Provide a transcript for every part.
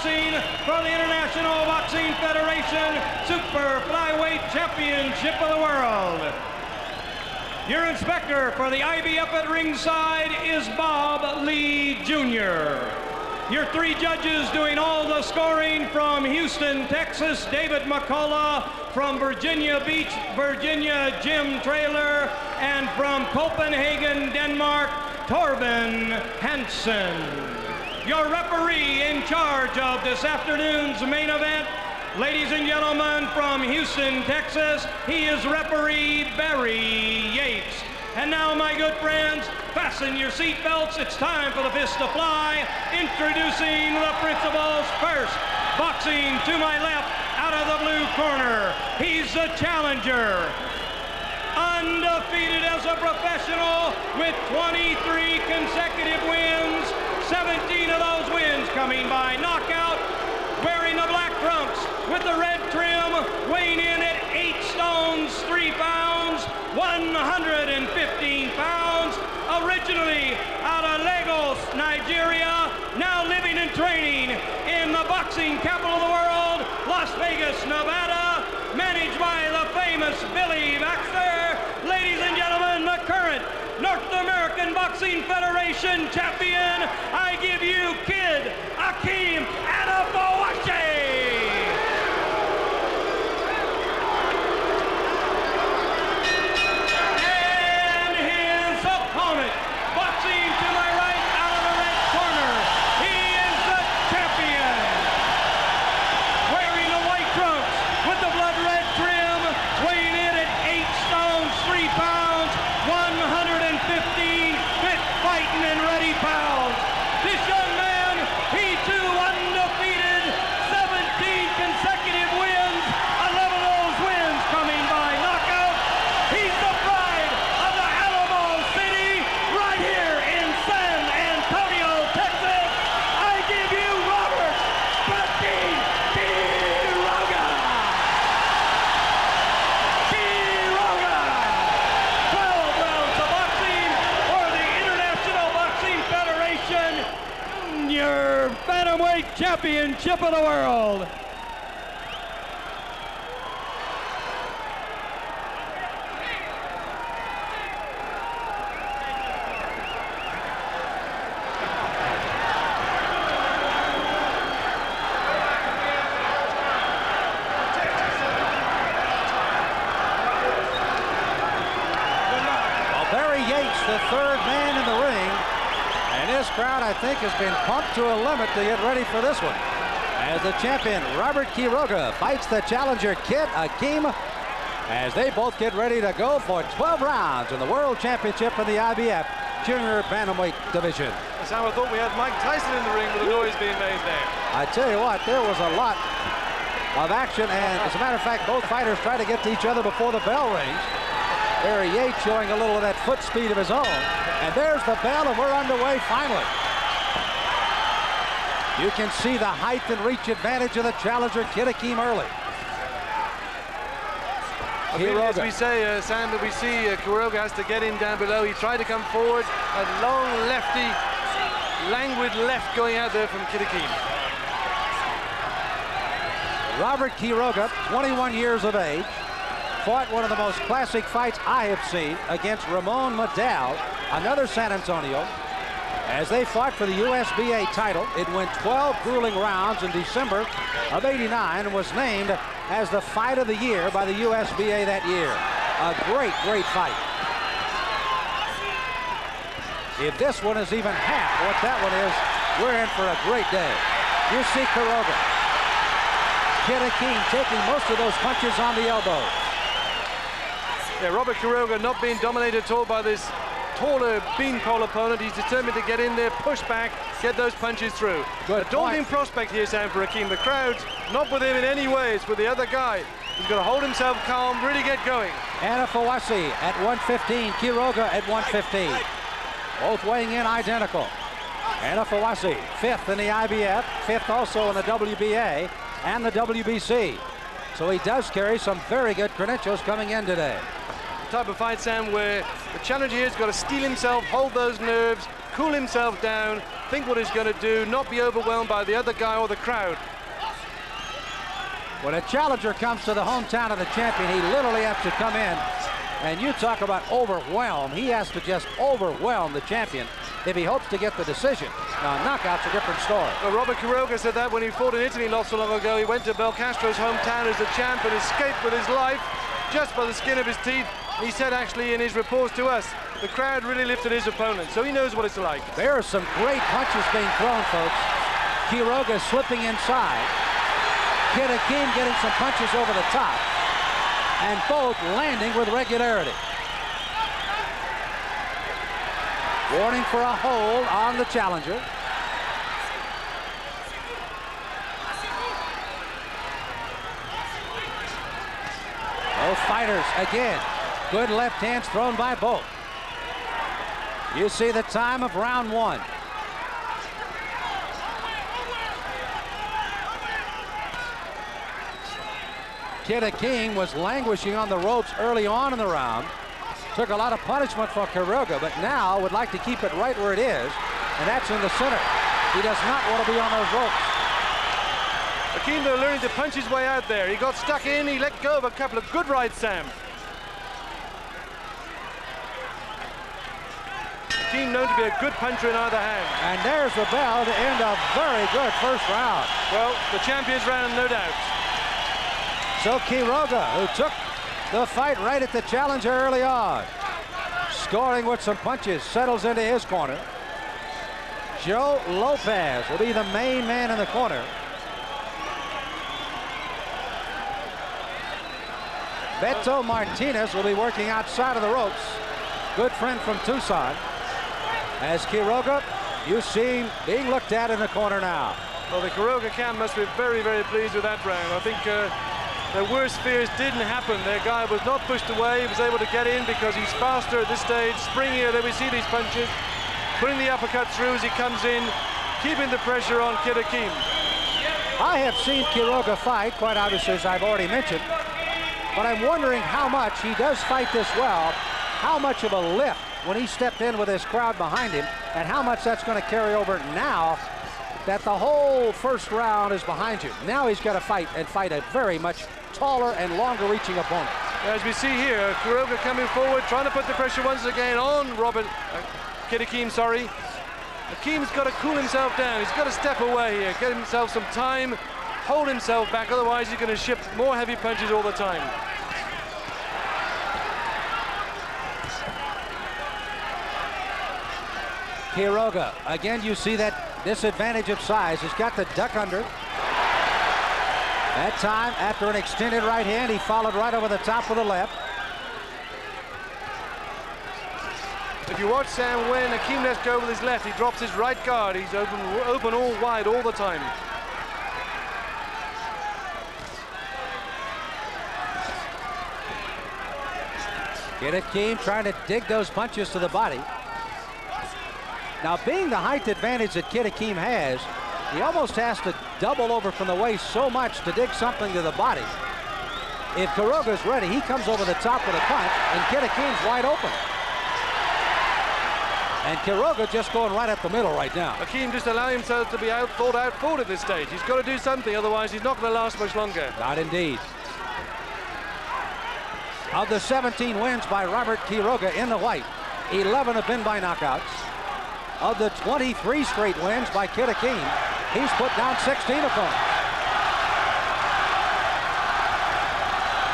boxing for the International Boxing Federation Super Flyweight Championship of the World. Your inspector for the IBF at ringside is Bob Lee Jr. Your three judges doing all the scoring from Houston, Texas, David McCullough, from Virginia Beach, Virginia, Jim Traylor, and from Copenhagen, Denmark, Torben Hansen. Your referee in charge of this afternoon's main event, ladies and gentlemen, from Houston, Texas, he is referee Barry Yates. And now, my good friends, fasten your seatbelts. It's time for the fist to fly. Introducing the principals first. Boxing to my left, out of the blue corner, he's the challenger. Undefeated as a professional with 23 consecutive wins, 17 of those wins coming by knockout. Wearing the black trunks with the red trim, weighing in at 8 stones, 3 pounds, 115 pounds, originally out of Lagos, Nigeria, now living and training in the boxing capital of the world, Las Vegas, Nevada, managed by the famous Billy Baxter. Ladies and gentlemen, the current North American Boxing Federation champion, I give you Kid Akeem Anifowoshe. And his opponent, boxing to my right, out of the red corner, he is the champion. Wearing the white trunks with the blood red trim, weighing in at 8 stones, 3 pounds, 115 fit, fighting and ready pounds. This young man, he too undefeated, 17 consecutive wins, 11 of those wins coming by knockout. He's the pride of the Alamo City, right here in San Antonio, Texas. I give you Robert Quiroga. Quiroga. 12 rounds of boxing for the International Boxing Federation Junior Bantamweight Championship of the World. Well, Barry Yates, the third man in the ring, and this crowd, I think, has been pumped to a limit to get ready for this one. As the champion, Robert Quiroga, fights the challenger, Kid Akeem, as they both get ready to go for 12 rounds in the World Championship in the IBF Junior Bantamweight Division. Sam, I thought we had Mike Tyson in the ring with a noise being made there. I tell you what, there was a lot of action, and as a matter of fact, both fighters try to get to each other before the bell rings. Barry Yates showing a little of that foot speed of his own. And there's the bell, and we're underway finally. You can see the height and reach advantage of the challenger, Kid Akeem, early. As we say, Sam, that we see Quiroga has to get in down below. He tried to come forward, a long lefty, languid left going out there from Kid Akeem. Robert Quiroga, 21 years of age, fought one of the most classic fights I have seen against Ramon Madal, another San Antonio, as they fought for the USBA title. It went 12 grueling rounds in December of '89 and was named as the fight of the year by the USBA that year. A great, great fight. If this one is even half what that one is, we're in for a great day. You see Quiroga. Kid Akeem taking most of those punches on the elbow. Yeah, Robert Quiroga not being dominated at all by this taller beanpole opponent. He's determined to get in there, push back, get those punches through. Good a daunting prospect here, Sam, for Akeem. The crowd's not with him in any way. It's with the other guy. He's got to hold himself calm, really get going. Anifowoshe at 115, Quiroga at 115. Both weighing in identical. Anifowoshe, 5th in the IBF, 5th also in the WBA and the WBC. So he does carry some very good credentials coming in today. Type of fight, Sam, where the challenger here's got to steel himself, hold those nerves, cool himself down, think what he's going to do, not be overwhelmed by the other guy or the crowd. When a challenger comes to the hometown of the champion, he literally has to come in, and you talk about overwhelm. He has to just overwhelm the champion if he hopes to get the decision. Now, knockout's a different story. Well, Robert Quiroga said that when he fought in Italy not so long ago. He went to Belcastro's hometown as a champ and escaped with his life just by the skin of his teeth. He said actually in his reports to us, the crowd really lifted his opponent, so he knows what it's like. There are some great punches being thrown, folks. Quiroga slipping inside. Kid Akeem getting some punches over the top. And both landing with regularity. Warning for a hold on the challenger. Both fighters again. Good left hands thrown by both. You see the time of round one. Kid Akeem was languishing on the ropes early on in the round. Took a lot of punishment for Quiroga, but now would like to keep it right where it is, and that's in the center. He does not want to be on those ropes. Akeem, though, learning to punch his way out there. He got stuck in, he let go of a couple of good rights, Sam. Akeem known to be a good puncher in either hand. And there's the bell to end a very good first round. Well, the champion's round, no doubt. So Quiroga, who took the fight right at the challenger early on, scoring with some punches, settles into his corner. Joe Lopez will be the main man in the corner. Beto Martinez will be working outside of the ropes. Good friend from Tucson. As Quiroga, you see him being looked at in the corner now. Well, the Quiroga camp must be very, very pleased with that round. I think their worst fears didn't happen. Their guy was not pushed away. He was able to get in because he's faster at this stage, springier. There we see these punches, putting the uppercut through as he comes in, keeping the pressure on Kid Akeem. I have seen Quiroga fight, quite obviously, as I've already mentioned, but I'm wondering how much he does fight this well, how much of a lift when he stepped in with his crowd behind him, and how much that's going to carry over now that the whole first round is behind you. Now he's got to fight, and fight a very much taller and longer reaching opponent. As we see here, Quiroga coming forward, trying to put the pressure once again on Kid Akeem, sorry. Akeem's got to cool himself down. He's got to step away here, get himself some time, hold himself back, otherwise he's going to ship more heavy punches all the time. Quiroga, again you see that disadvantage of size. He's got the duck under. That time, after an extended right hand, he followed right over the top with the left. If you watch Sam, when Akeem lets go with his left, he drops his right guard. He's open all wide all the time. Kid Akeem trying to dig those punches to the body. Now, being the height advantage that Kid Akeem has, he almost has to double over from the waist so much to dig something to the body. If Quiroga's ready, he comes over the top with a punch, and Kid Akeem's wide open. And Quiroga just going right at the middle right now. Akeem just allowing himself to be thought out forward at this stage. He's got to do something, otherwise he's not going to last much longer. Not indeed. Of the 17 wins by Robert Quiroga in the white, 11 have been by knockouts. Of the 23 straight wins by Kid Akeem, he's put down 16 opponents.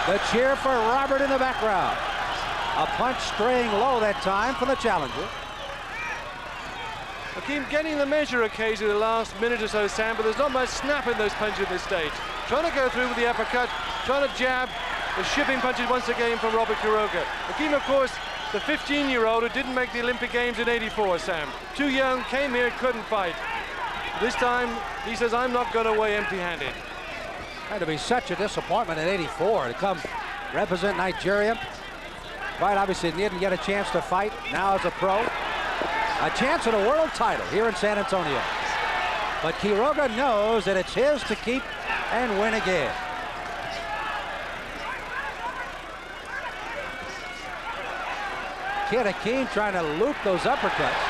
The cheer for Robert in the background. A punch straying low that time from the challenger. Akeem getting the measure occasionally the last minute or so, Sam, but there's not much snap in those punches at this stage. Trying to go through with the uppercut, trying to jab, the shipping punches once again from Robert Quiroga. Akeem, of course, the 15-year-old who didn't make the Olympic Games in '84, Sam. Too young, came here, couldn't fight. This time, he says, I'm not going away empty-handed. Had to be such a disappointment in '84 to come represent Nigeria. Quite obviously didn't get a chance to fight. Now as a pro, a chance at a world title here in San Antonio. But Quiroga knows that it's his to keep and win again. Kid Akeem trying to loop those uppercuts.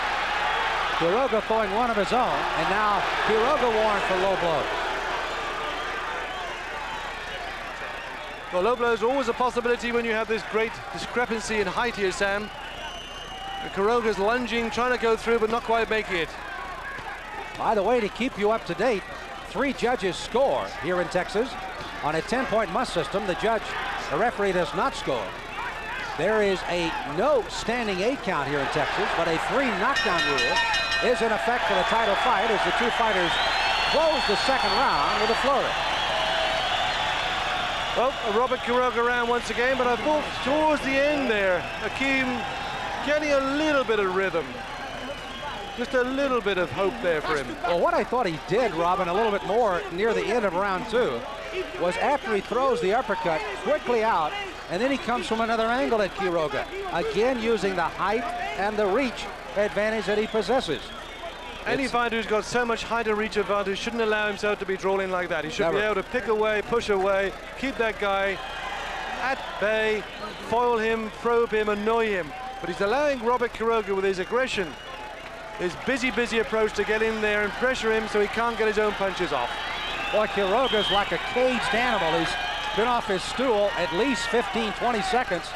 Quiroga throwing one of his own, and now Quiroga warned for low blow. Well, low blows are always a possibility when you have this great discrepancy in height here, Sam. Quiroga's lunging, trying to go through, but not quite making it. By the way, to keep you up to date, 3 judges score here in Texas. On a 10-point must system, the referee does not score. There is a no standing 8 count here in Texas, but a 3 knockdown rule is in effect for the title fight as the 2 fighters close the second round with a flurry. Well, a Robert Quiroga round once again, but I thought towards the end there, Akeem getting a little bit of rhythm. Just a little bit of hope there for him. Well, what I thought he did, Robin, a little bit more near the end of round 2, was after he throws the uppercut quickly out, and then he comes from another angle at Quiroga, again using the height and the reach advantage that he possesses. Any fighter who's got so much height and reach advantage shouldn't allow himself to be drooling like that. He should be able to pick away, push away, keep that guy at bay, foil him, probe him, annoy him. But he's allowing Robert Quiroga with his aggression, his busy approach to get in there and pressure him so he can't get his own punches off. Boy, Quiroga's like a caged animal. He's been off his stool at least 15, 20 seconds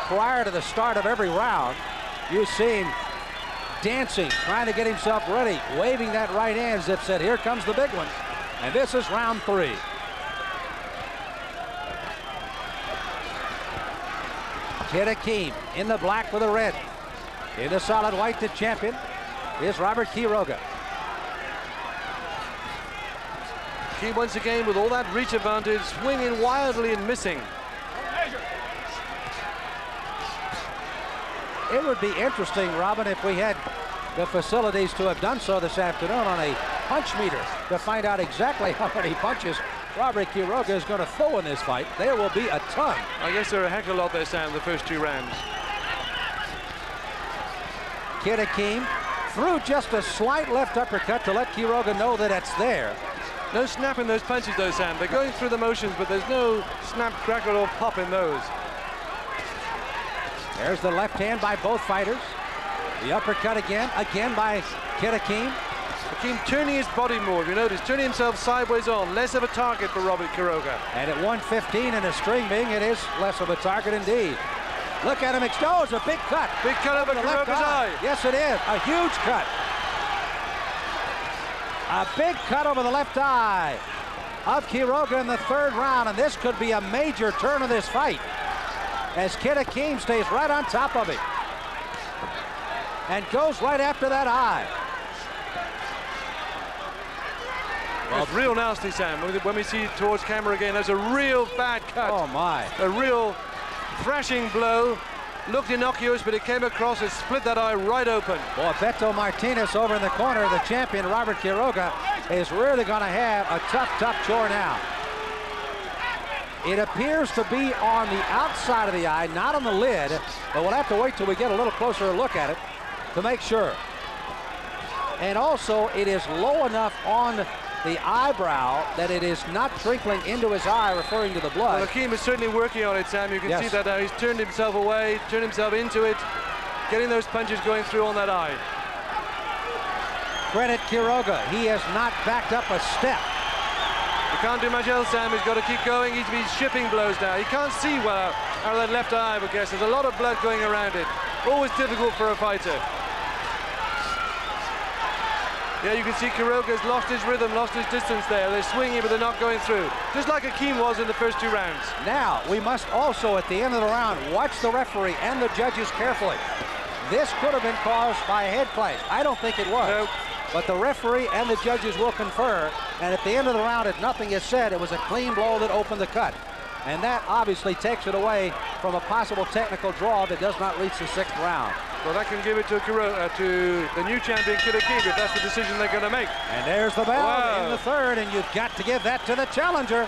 prior to the start of every round. You see him dancing, trying to get himself ready, waving that right hand as if said, here comes the big one. And this is round 3. Kid Akeem in the black with the red. In the solid white, the champion is Robert Quiroga. Akeem once again with all that reach advantage, swinging wildly and missing. It would be interesting, Robin, if we had the facilities to have done so this afternoon on a punch meter to find out exactly how many punches Robert Quiroga is going to throw in this fight. There will be a ton. I guess there are a heck of a lot there, Sam, the first 2 rounds. Kid Akeem threw just a slight left uppercut to let Quiroga know that it's there. No snap in those punches, though, Sam. They're going through the motions, but there's no snap, crackle, or pop in those. There's the left hand by both fighters. The uppercut again by Kid Akeem. Akeem turning his body more. You notice, turning himself sideways on. Less of a target for Robert Quiroga. And at 115 and a string being, it is less of a target indeed. Look at him expose, a big cut. Big cut over Quiroga's eye. Yes, it is. A huge cut. A big cut over the left eye of Quiroga in the 3rd round, and this could be a major turn of this fight as Kid Akeem stays right on top of him and goes right after that eye. Well, it's real nasty, Sam. When we see it towards camera again, there's a real bad cut. Oh, my. A real thrashing blow. Looked innocuous, but it came across and split that eye right open. Boy, Beto Martinez over in the corner, the champion, Robert Quiroga, is really going to have a tough chore now. It appears to be on the outside of the eye, not on the lid, but we'll have to wait till we get a little closer look at it to make sure. And also, it is low enough on the eyebrow that it is not trickling into his eye, referring to the blood. Well, Akeem is certainly working on it, Sam. You can see that now. He's turned himself away, turned himself into it, getting those punches going through on that eye. Credit Quiroga. He has not backed up a step. He can't do much else, Sam. He's got to keep going. He's been shipping blows now. He can't see well out of that left eye, I would guess. There's a lot of blood going around it. Always difficult for a fighter. Yeah, you can see Quiroga's lost his rhythm, lost his distance there. They're swinging, but they're not going through. Just like Akeem was in the first 2 rounds. Now, we must also, at the end of the round, watch the referee and the judges carefully. This could have been caused by a head clash. I don't think it was. Nope. But the referee and the judges will confer, and at the end of the round, if nothing is said, it was a clean blow that opened the cut. And that obviously takes it away from a possible technical draw that does not reach the 6th round. Well, that can give it to the new champion, Kid Akeem, if that's the decision they're going to make. And there's the bell in the 3rd, and you've got to give that to the challenger.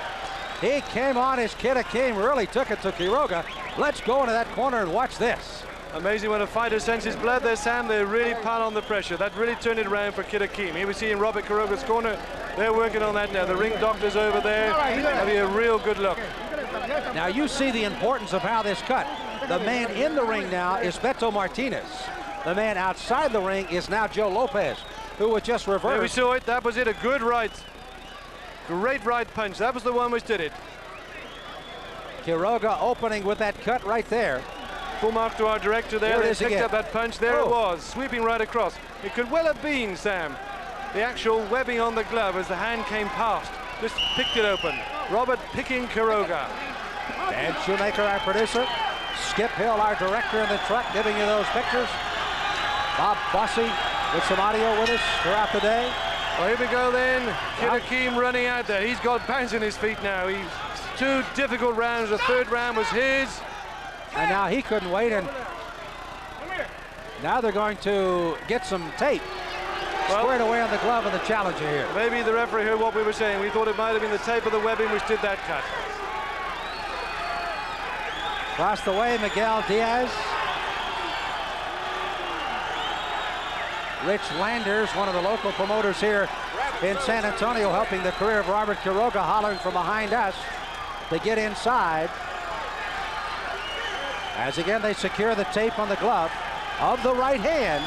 He came on as Kid Akeem really took it to Quiroga. Let's go into that corner and watch this. Amazing when a fighter senses blood there, Sam. They really pile on the pressure. That really turned it around for Kid Akeem. Here we see in Robert Quiroga's corner. They're working on that now. The ring doctor's over there. That'll be a real good look. Now you see the importance of how this cut. The man in the ring now is Beto Martinez. The man outside the ring is now Joe Lopez, who was just reversed. There we saw it. That was it. A good right. Great right punch. That was the one which did it. Quiroga opening with that cut right there. Full mark to our director there. They picked up that punch. There it was, sweeping right across. It could well have been, Sam, the actual webbing on the glove as the hand came past. Just picked it open. Robert picking Quiroga. Dan Shoemaker, our producer. Skip Hill, our director in the truck, giving you those pictures. Bob Bossy with some audio with us throughout the day. Well, here we go then. Kid Akeem running out there. He's got bounce in his feet now. He's 2 difficult rounds. The 3rd round was his. And now he couldn't wait, and now they're going to get some tape squared away on the glove of the challenger here. Maybe the referee heard what we were saying. We thought it might have been the tape of the webbing which did that cut. Across the way, Miguel Diaz. Rich Landers, one of the local promoters here in San Antonio, helping the career of Robert Quiroga, hollering from behind us to get inside. As again, they secure the tape on the glove of the right hand,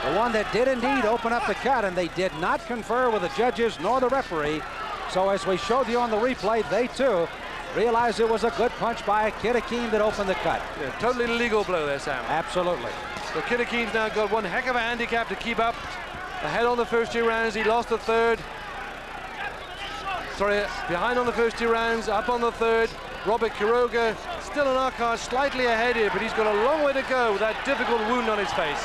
the one that did indeed open up the cut, and they did not confer with the judges nor the referee. So as we showed you on the replay, they too realized it was a good punch by Kid Akeem that opened the cut. Yeah, totally legal blow there, Sam. Absolutely. So Kid Akeem's now got one heck of a handicap to keep up. Ahead on the first 2 rounds, he lost the 3rd. Sorry, behind on the first 2 rounds, up on the 3rd. Robert Quiroga still on our card, slightly ahead here, but he's got a long way to go with that difficult wound on his face.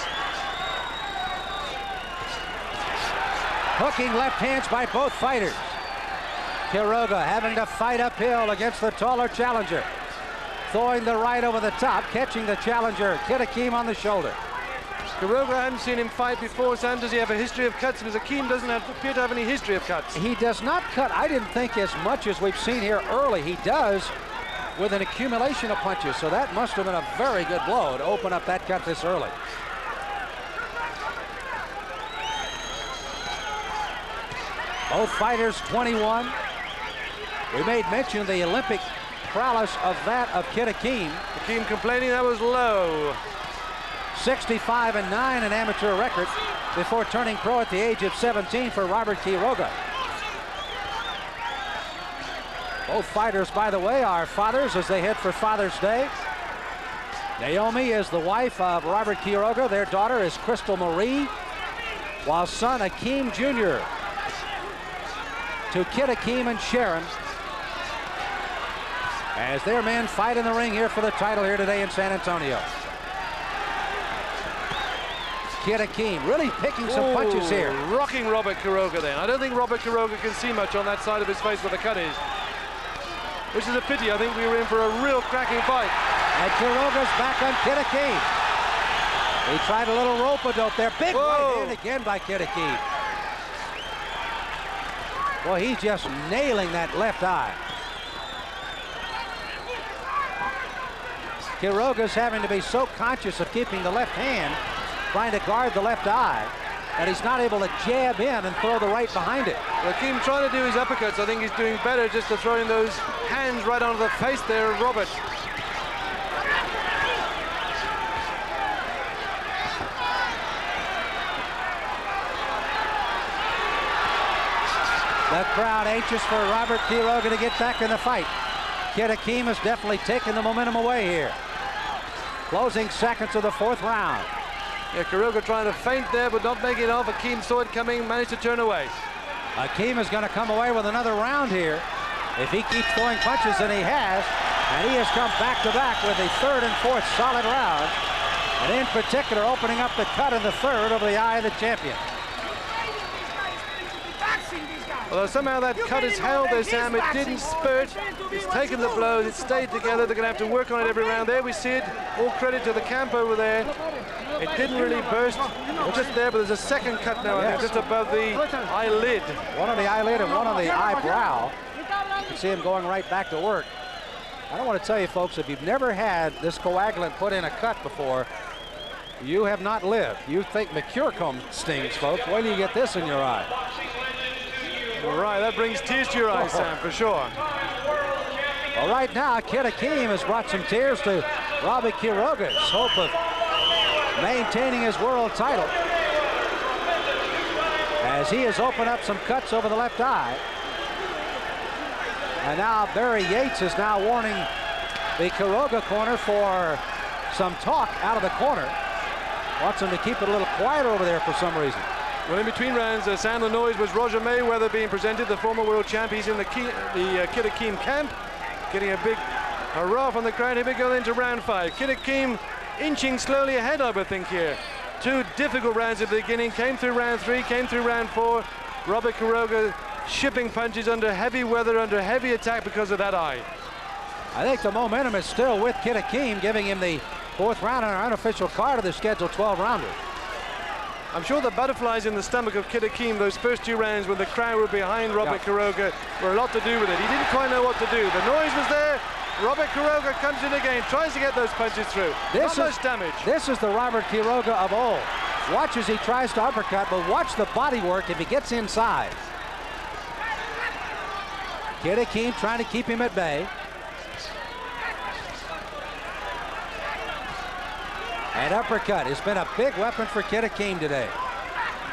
Hooking left hands by both fighters. Quiroga having to fight uphill against the taller challenger. Throwing the right over the top, catching the challenger, Kid Akeem, on the shoulder. Quiroga, I hadn't seen him fight before. Sam, does he have a history of cuts? Because Akeem doesn't appear to have any history of cuts. He does not cut, I didn't think, as much as we've seen here early. He does with an accumulation of punches, so that must have been a very good blow to open up that cut this early. Both fighters 21. We made mention of the Olympic prowess of that of Kid Akeem. Akeem complaining that was low. 65-9, an amateur record before turning pro at the age of 17 for Robert Quiroga. Both fighters, by the way, are fathers as they head for Father's Day. Naomi is the wife of Robert Quiroga. Their daughter is Crystal Marie, while son Akeem Jr. to Kid Akeem and Sharon, as their men fight in the ring here for the title here today in San Antonio. Kid Akeem really picking some punches here. Rocking Robert Quiroga then. I don't think Robert Quiroga can see much on that side of his face where the cut is. Which is a pity. I think we were in for a real cracking fight. And Quiroga's back on Kid Akeem. He tried a little rope-a-dope there. Big right hand again by Kid Akeem. Well, he's just nailing that left eye. Quiroga's having to be so conscious of keeping the left hand, trying to guard the left eye, that he's not able to jab in and throw the right behind it. Akeem trying to do his uppercuts. I think he's doing better just to throwing those hands right onto the face there of Robert. The crowd anxious for Robert Quiroga to get back in the fight. Kid Akeem has definitely taken the momentum away here. Closing seconds of the 4th round. Yeah, Quiroga trying to feint there, but not making it off. Akeem saw it coming, managed to turn away. Akeem is going to come away with another round here if he keeps throwing punches, and he has. And he has come back-to-back with the 3rd and 4th solid round. And in particular, opening up the cut in the 3rd over the eye of the champion. Although somehow that cut is held there, Sam. It didn't spurt. It's taken the blows. It stayed together. They're going to have to work on it every round. There we see it. All credit to the camp over there. It didn't really burst. Just there, but there's a second cut now, I think, just above the eyelid. One on the eyelid and one on the eyebrow. You can see him going right back to work. I don't want to tell you, folks, if you've never had this coagulant put in a cut before, you have not lived. You think mercurochrome stings, folks. When do you get this in your eye? All right, that brings tears to your eyes, Sam, for sure. Well, right now, Kid Akeem has brought some tears to Robert Quiroga's hope of maintaining his world title, as he has opened up some cuts over the left eye. And now Barry Yates is now warning the Quiroga corner for some talk out of the corner. Wants him to keep it a little quieter over there for some reason. Well, in between rounds, Sam, the noise was Roger Mayweather being presented, the former world champ. He's in the Kid Akeem camp, getting a big hurrah from the crowd. Here we go into round 5. Kid Akeem inching slowly ahead, I would think, here. 2 difficult rounds at the beginning, came through round 3, came through round 4. Robert Quiroga shipping punches under heavy weather, under heavy attack because of that eye. I think the momentum is still with Kid Akeem, giving him the 4th round on our unofficial card of the scheduled 12-rounder. I'm sure the butterflies in the stomach of Kid Akeem, those first 2 rounds when the crowd were behind Robert Quiroga, were a lot to do with it. He didn't quite know what to do. The noise was there. Robert Quiroga comes in again, tries to get those punches through. Not much damage. This is the Robert Quiroga of old. Watch as he tries to uppercut, but watch the body work if he gets inside. Kid Akeem trying to keep him at bay. And uppercut has been a big weapon for Kid Akeem today.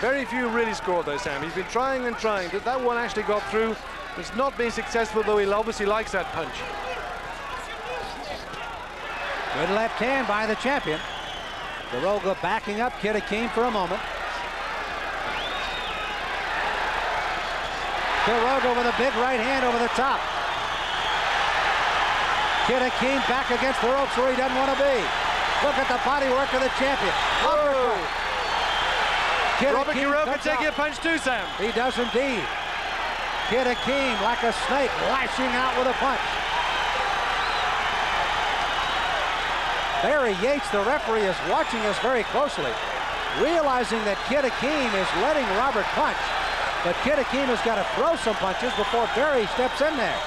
Very few really scored though, Sam. He's been trying and trying. That one actually got through. It's not been successful, though he obviously likes that punch. Good left hand by the champion. Quiroga backing up Kid Akeem for a moment. Quiroga with a big right hand over the top. Kid Akeem back against the ropes where he doesn't want to be. Look at the body work of the champion. Robert Quiroga taking a punch too, Sam. He does indeed. Kid Akeem, like a snake, lashing out with a punch. Barry Yates, the referee, is watching us very closely, realizing that Kid Akeem is letting Robert punch, but Kid Akeem has got to throw some punches before Barry steps in there.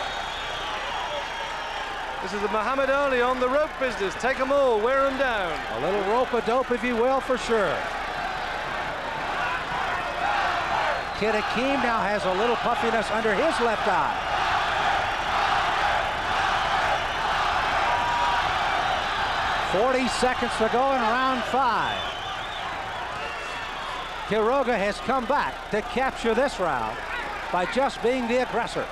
This is the Muhammad Ali on the rope business. Take them all, wear them down. A little rope-a-dope, if you will, for sure. Kid Akeem now has a little puffiness under his left eye. .40 seconds to go in round 5. Quiroga has come back to capture this round by just being the aggressor.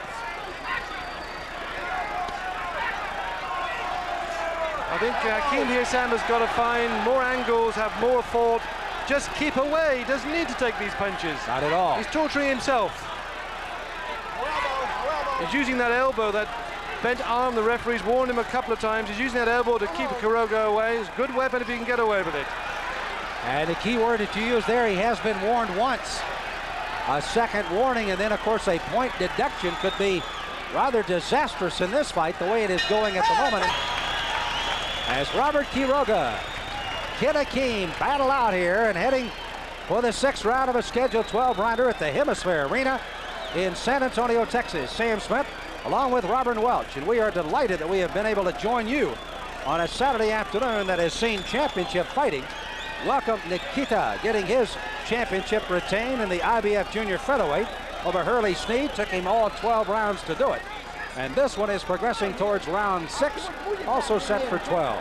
I think Akeem here, Sam, has got to find more angles, have more thought. Just keep away. He doesn't need to take these punches. Not at all. He's torturing himself. He's using that elbow, that bent arm. The referee's warned him a couple of times. He's using that elbow to keep Quiroga away. It's a good weapon if he can get away with it. And the key word that you use there, he has been warned once. A second warning, and then, of course, a point deduction could be rather disastrous in this fight, the way it is going at the moment. As Robert Quiroga, Kid Akeem battle out here and heading for the 6th round of a scheduled 12-rounder at the Hemisphere Arena in San Antonio, Texas. Sam Smith, along with Robert Welch, and we are delighted that we have been able to join you on a Saturday afternoon that has seen championship fighting. Welcome Nikita, getting his championship retained in the IBF Junior Featherweight over Hurley Sneed. Took him all 12 rounds to do it. And this one is progressing towards round 6, also set for 12.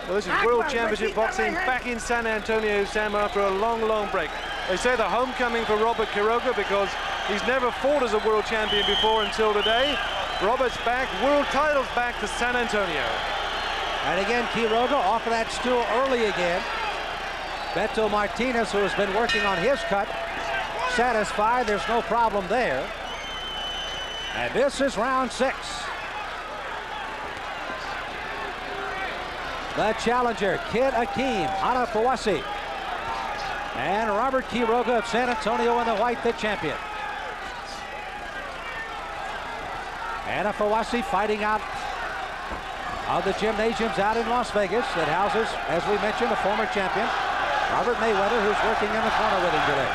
Well, this is World Championship Boxing back in San Antonio, Sam, after a long, long break. They say the homecoming for Robert Quiroga because he's never fought as a world champion before until today. Robert's back, world title's back to San Antonio. And again, Quiroga off of that stool early again. Beto Martinez, who has been working on his cut, satisfied. There's no problem there. And this is round 6. The challenger, Kid Akeem, Anifowoshe. And Robert Quiroga of San Antonio in the white, the champion. Anifowoshe fighting out of the gymnasiums out in Las Vegas that houses, as we mentioned, a former champion, Robert Mayweather, who's working in the corner with him today.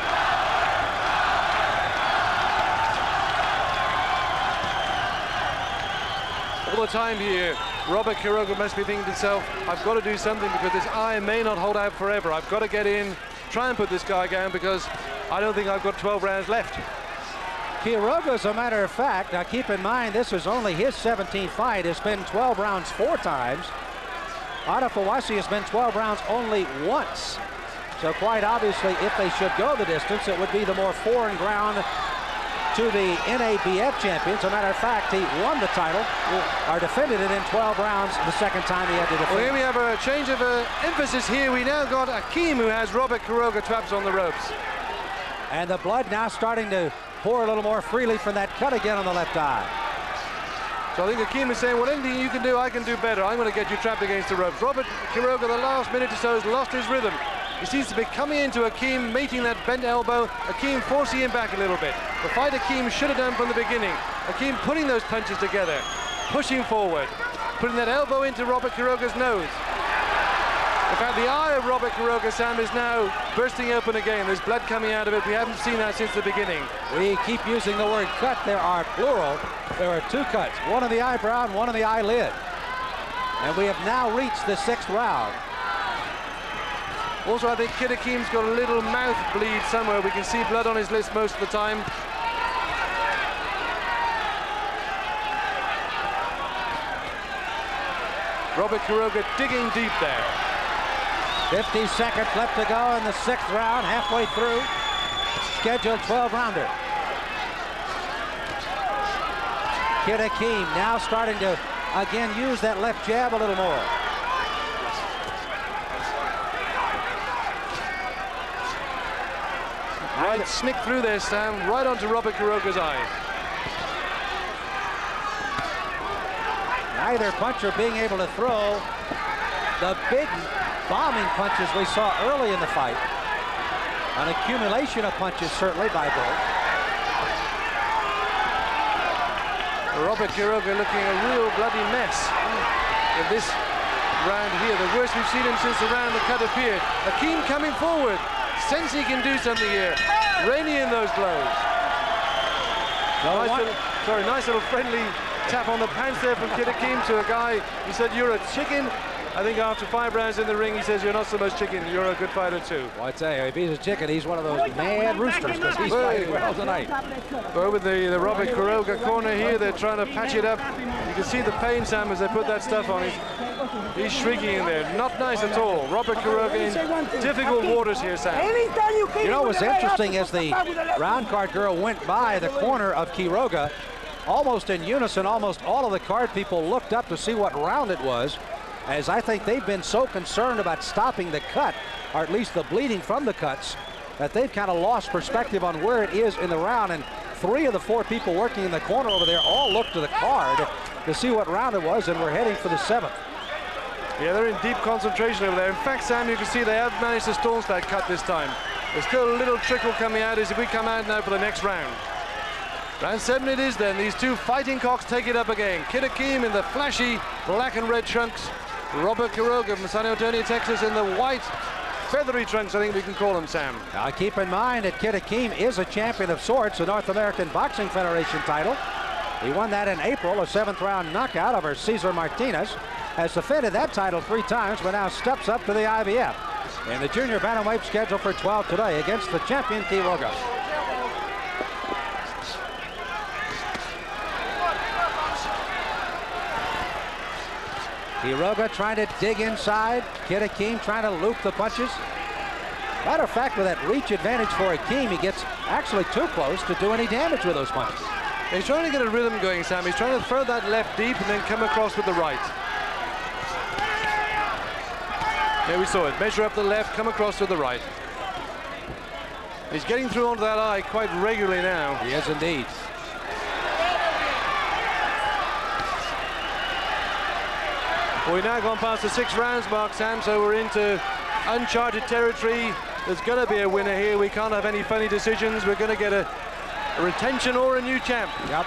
All the time here, Robert Quiroga must be thinking to himself, I've got to do something because this eye may not hold out forever. I've got to get in, try and put this guy down because I don't think I've got 12 rounds left. Quiroga, as a matter of fact, now keep in mind this is only his 17th fight. It's been 12 rounds 4 times. Anifowoshe has been 12 rounds only once. So quite obviously, if they should go the distance, it would be the more foreign ground to the NABF champions. As a matter of fact, he won the title, or defended it in 12 rounds the second time he had to defend. Well, here we have a change of emphasis here. We now got Akeem, who has Robert Quiroga trapped on the ropes. And the blood now starting to pour a little more freely from that cut again on the left eye. So I think Akeem is saying, well, anything you can do, I can do better. I'm going to get you trapped against the ropes. Robert Quiroga, the last minute or so, has lost his rhythm. He seems to be coming into Akeem, mating that bent elbow. Akeem forcing him back a little bit. The fight Akeem should have done from the beginning. Akeem putting those punches together, pushing forward, putting that elbow into Robert Quiroga's nose. In fact, the eye of Robert Quiroga, Sam, is now bursting open again. There's blood coming out of it. We haven't seen that since the beginning. We keep using the word cut. There are plural. There are 2 cuts, one on the eyebrow and one on the eyelid. And we have now reached the 6th round. Also, I think Kid Akeem's got a little mouth bleed somewhere. We can see blood on his lips most of the time. Robert Quiroga digging deep there. 50 seconds left to go in the 6th round, halfway through. Scheduled 12-rounder. Kid Akeem now starting to, again, use that left jab a little more. Right snick through there, Sam, right onto Robert Quiroga's eye. Neither puncher being able to throw the big bombing punches we saw early in the fight. An accumulation of punches, certainly, by both. Robert Quiroga looking a real bloody mess in this round here. The worst we've seen him since the round the cut appeared. Akeem coming forward. Sense he can do something here. Rainy in those blows. Nice little friendly tap on the pants there from Kid Akeem to a guy. He said, "You're a chicken." I think after 5 rounds in the ring, he says, "You're not so much chicken, you're a good fighter too." Well, I'd say if he's a chicken, he's one of those mad roosters, because he's fighting well tonight. Over the Robert Quiroga corner here, they're trying to patch it up. You can see the pain, Sam, as they put that stuff on. He's shrieking in there. Not nice at all. Robert Quiroga in difficult waters here, Sam. You know what's interesting is the round card girl went by the corner of Quiroga, almost in unison. Almost all of the card people looked up to see what round it was, as I think they've been so concerned about stopping the cut, or at least the bleeding from the cuts, that they've kind of lost perspective on where it is in the round. And 3 of the 4 people working in the corner over there all looked to the card to see what round it was, and we're heading for the 7th. Yeah, they're in deep concentration over there. In fact, Sam, you can see they have managed to staunch that cut this time. There's still a little trickle coming out as we come out now for the next round. Round 7 it is then. These 2 fighting cocks take it up again. Kid Akeem in the flashy black and red trunks. Robert Quiroga from San Antonio, Texas in the white feathery trunks, I think we can call them, Sam. Now keep in mind that Kid Akeem is a champion of sorts, the North American Boxing Federation title. He won that in April, a 7th round knockout over Cesar Martinez. Has defended that title 3 times, but now steps up to the IBF. In the junior bantamweight scheduled for 12 today against the champion Quiroga. Quiroga trying to dig inside. Kid Akeem trying to loop the punches. Matter of fact, with that reach advantage for Akeem, he gets actually too close to do any damage with those punches. He's trying to get a rhythm going, Sam. He's trying to throw that left deep and then come across with the right. There we saw it. Measure up the left, come across to the right. He's getting through onto that eye quite regularly now. He is indeed. Well, we've now gone past the 6 rounds mark, Sam, so we're into uncharted territory. There's going to be a winner here. We can't have any funny decisions. We're going to get a retention or a new champ. Yep.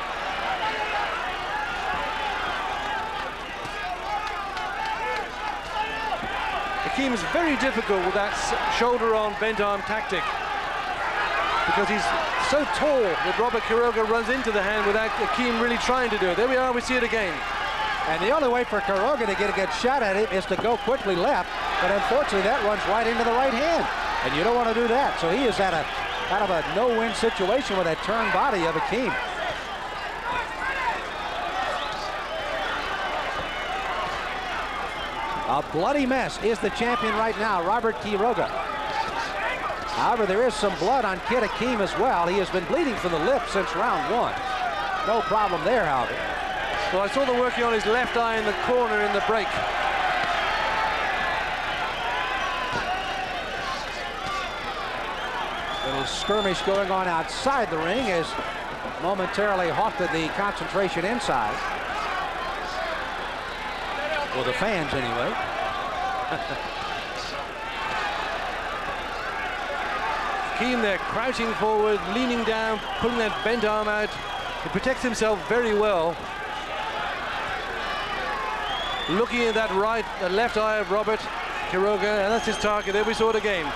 Akeem is very difficult with that shoulder-on, bent-arm tactic, because he's so tall that Robert Quiroga runs into the hand without Akeem really trying to do it. There we are, we see it again. And the only way for Quiroga to get a good shot at it is to go quickly left, but unfortunately that runs right into the right hand, and you don't want to do that. So he is at a kind of a no-win situation with that turned body of Akeem. A bloody mess is the champion right now, Robert Quiroga. However, there is some blood on Kid Akeem as well. He has been bleeding from the lip since round 1. No problem there, however. Well, I saw them working on his left eye in the corner in the break. Little skirmish going on outside the ring as momentarily halted the concentration inside. Well, the fans anyway. Akeem there crouching forward, leaning down, pulling that bent arm out. He protects himself very well. Looking at that left eye of Robert Quiroga, and that's his target. There we saw it again.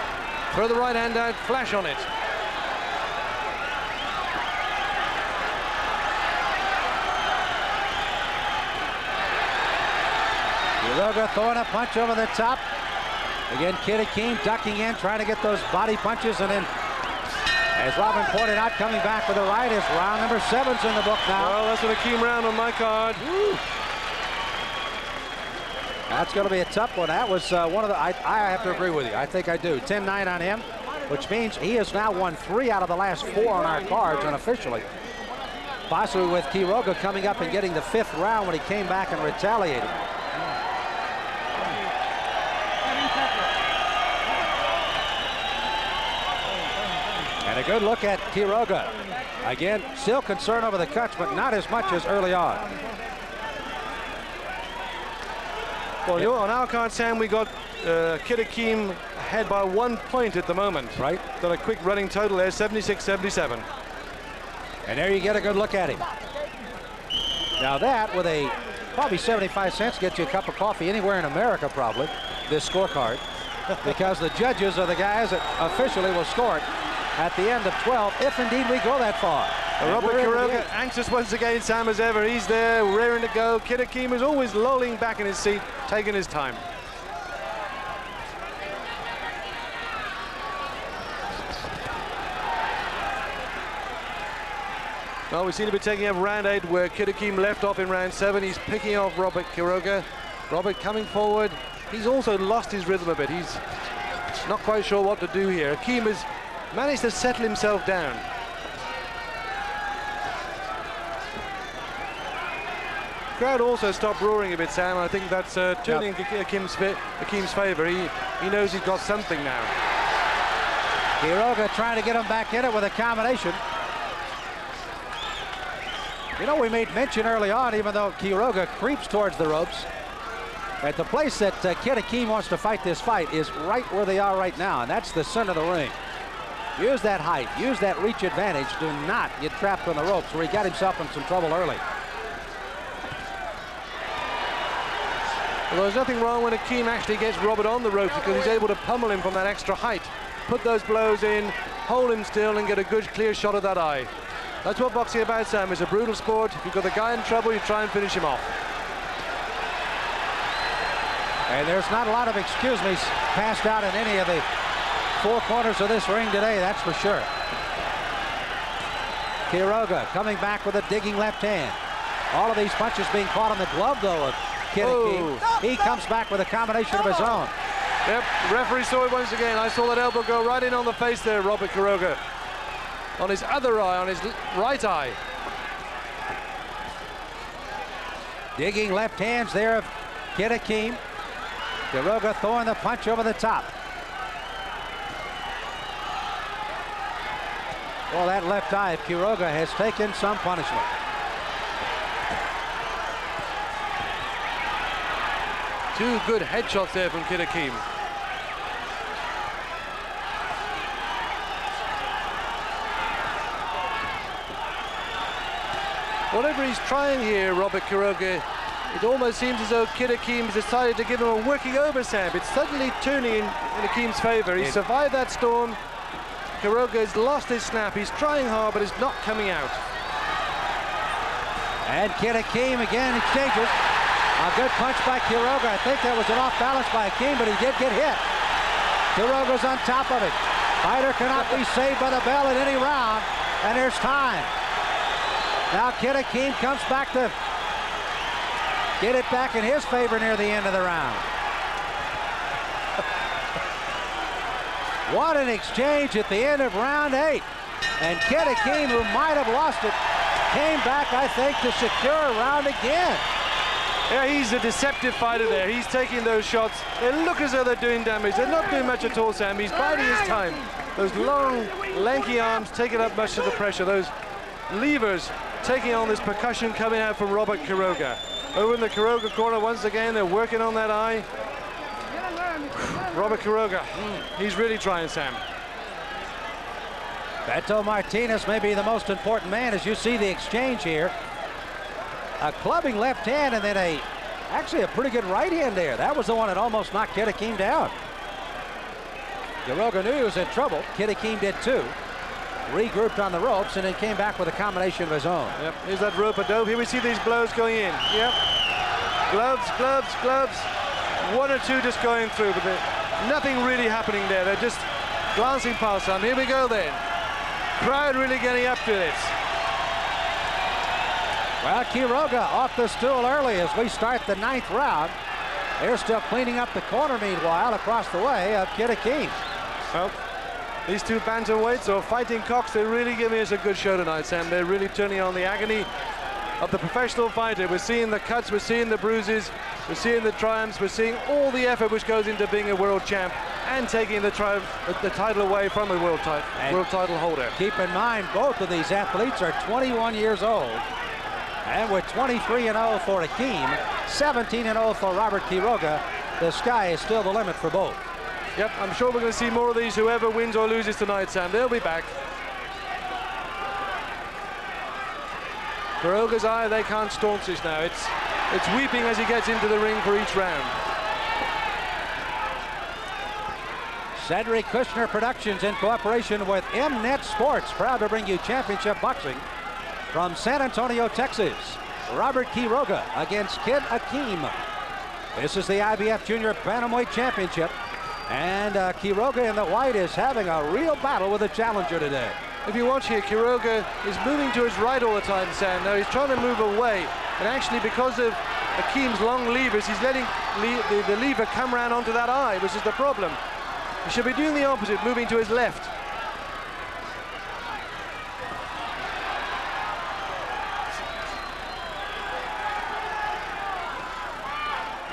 Throw the right hand out, flash on it. Quiroga throwing a punch over the top. Again, Kid Akeem ducking in, trying to get those body punches, and then, as Robin pointed out, coming back with the right is round number 7's in the book now. Well, that's an Akeem round on my card. Woo. That's going to be a tough one. That was one of the, I have to agree with you. I think I do. 10-9 on him, which means he has now won 3 out of the last 4 on our cards unofficially. Possibly with Quiroga coming up and getting the 5th round when he came back and retaliated. And a good look at Quiroga. Again, still concerned over the cuts, but not as much as early on. Well, on our card, Sam, we got Kid Akeem ahead by 1 point at the moment. Right. Got a quick running total there, 76-77. And there you get a good look at him. Now that, with a probably 75 cents, gets you a cup of coffee anywhere in America, probably, this scorecard. Because the judges are the guys that officially will score it at the end of 12, if indeed we go that far. Robert Quiroga, anxious once again, Sam, as ever. He's there, raring to go. Kid Akeem is always lolling back in his seat, taking his time. Well, we seem to be taking up round 8 where Kid Akeem left off in round 7. He's picking off Robert Quiroga. Robert coming forward. He's also lost his rhythm a bit. He's not quite sure what to do here. Akeem has managed to settle himself down. Crowd also stopped roaring a bit, Sam. I think that's turning Akeem's favor. He knows he's got something now. Quiroga trying to get him back in it with a combination. You know, we made mention early on, even though Quiroga creeps towards the ropes, that the place that Kid Akeem wants to fight this fight is right where they are right now, and that's the center of the ring. Use that height, use that reach advantage. Do not get trapped on the ropes, where he got himself in some trouble early. Well, there's nothing wrong when Akeem actually gets Robert on the ropes, because he's able to pummel him from that extra height. Put those blows in, hold him still, and get a good clear shot of that eye. That's what boxing is about, Sam. It's a brutal sport. If you've got the guy in trouble, you try and finish him off. And there's not a lot of excuse me's passed out in any of the 4 corners of this ring today, that's for sure. Quiroga coming back with a digging left hand. All of these punches being caught on the glove, though, of Kid Akeem. He comes back with a combination of his own. Yep, referee saw it once again. I saw that elbow go right in on the face there, Robert Quiroga. On his other eye, on his right eye. Digging left hands there of Kid Akeem. Quiroga throwing the punch over the top. Well, that left eye of Quiroga has taken some punishment. Two good headshots there from Kid Akeem. Whatever he's trying here, Robert Quiroga, it almost seems as though Kid Akeem has decided to give him a working over stamp. It's suddenly turning in Akeem's favor. He survived that storm. Quiroga has lost his snap. He's trying hard, but it's not coming out. And Kid Akeem again exchanges. A good punch by Quiroga. I think that was an off balance by Akeem, but he did get hit. Quiroga's on top of it. Fighter cannot be saved by the bell in any round, and there's time. Now Kid Akeem comes back to get it back in his favor near the end of the round. What an exchange at the end of round 8. And Kid Akeem, who might have lost it, came back, I think, to secure a round again. Yeah, he's a deceptive fighter there. He's taking those shots. They look as though they're doing damage. They're not doing much at all, Sam. He's biding his time. Those long, lanky arms taking up much of the pressure. Those levers taking on this percussion coming out from Robert Quiroga. Over in the Quiroga corner, once again, they're working on that eye. Robert Quiroga, he's really trying, Sam. Beto Martinez may be the most important man as you see the exchange here. A clubbing left hand and then actually a pretty good right hand there. That was the one that almost knocked Kid Akeem down. Quiroga knew he was in trouble. Kid Akeem did too. Regrouped on the ropes and then came back with a combination of his own. Yep, here's that rope-a-dope. Here we see these blows going in. Yep. Gloves, gloves, gloves. One or two just going through, but nothing really happening there. They're just glancing past them. Here we go then. Crowd really getting up to this. Well, Quiroga off the stool early as we start the 9th round. They're still cleaning up the corner meanwhile across the way of Kid Akeem. Well, these two bantamweights or fighting cocks, they're really giving us a good show tonight, Sam. They're really turning on the agony of the professional fighter. We're seeing the cuts, we're seeing the bruises, we're seeing the triumphs, we're seeing all the effort which goes into being a world champ and taking the title away from the world title holder. Keep in mind, both of these athletes are 21 years old. And with 23-0 for Akeem, 17-0 for Robert Quiroga, the sky is still the limit for both. Yep, I'm sure we're going to see more of these, whoever wins or loses tonight, Sam. They'll be back. Quiroga's eye, they can't staunch this now. It's weeping as he gets into the ring for each round. Cedric Kushner Productions in cooperation with Mnet Sports, proud to bring you championship boxing from San Antonio, Texas. Robert Quiroga against Kid Akeem. This is the IBF Junior Bantamweight Championship. And Quiroga in the white is having a real battle with a challenger today. If you watch here, Quiroga is moving to his right all the time, Sam. Now he's trying to move away. And actually, because of Akeem's long levers, he's letting the lever come around onto that eye, which is the problem. He should be doing the opposite, moving to his left.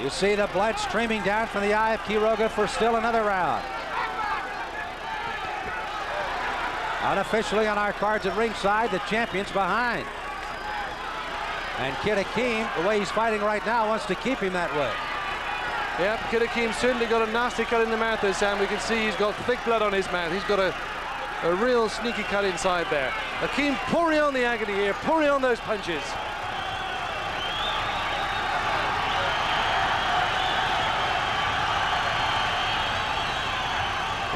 You see the blood streaming down from the eye of Quiroga for still another round. Unofficially on our cards at ringside, the champion's behind. And Kid Akeem, the way he's fighting right now, wants to keep him that way. Yep, Kid Akeem certainly got a nasty cut in the mouth there, Sam. We can see he's got thick blood on his mouth. He's got a real sneaky cut inside there. Akeem pouring on the agony here, pouring on those punches.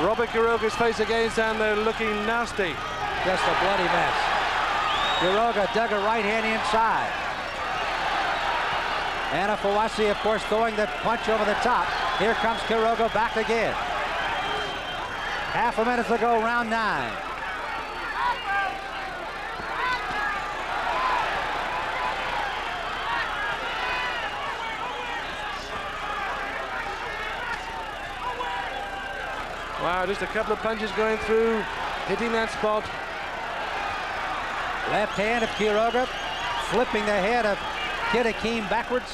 Robert Quiroga's face again, Sam, they're looking nasty. Just a bloody mess. Quiroga dug a right hand inside. Anifowoshe, of course, throwing the punch over the top. Here comes Quiroga back again. Half a minute to go, round 9. Wow, just a couple of punches going through, hitting that spot. Left hand of Quiroga, flipping the head of Kid Akeem backwards.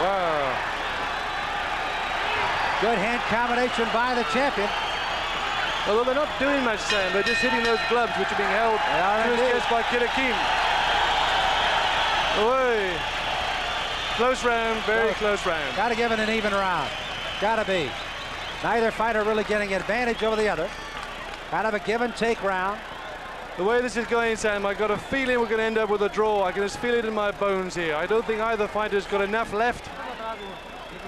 Wow. Good hand combination by the champion. Although they're not doing much, Sam, they're just hitting those gloves which are being held to his chest by Kid Akeem. Away. Close round, very close round. Got to give it an even round. Got to be. Neither fighter really getting advantage over the other. Kind of a give and take round. The way this is going, Sam, I got a feeling we're going to end up with a draw. I can just feel it in my bones here. I don't think either fighter's got enough left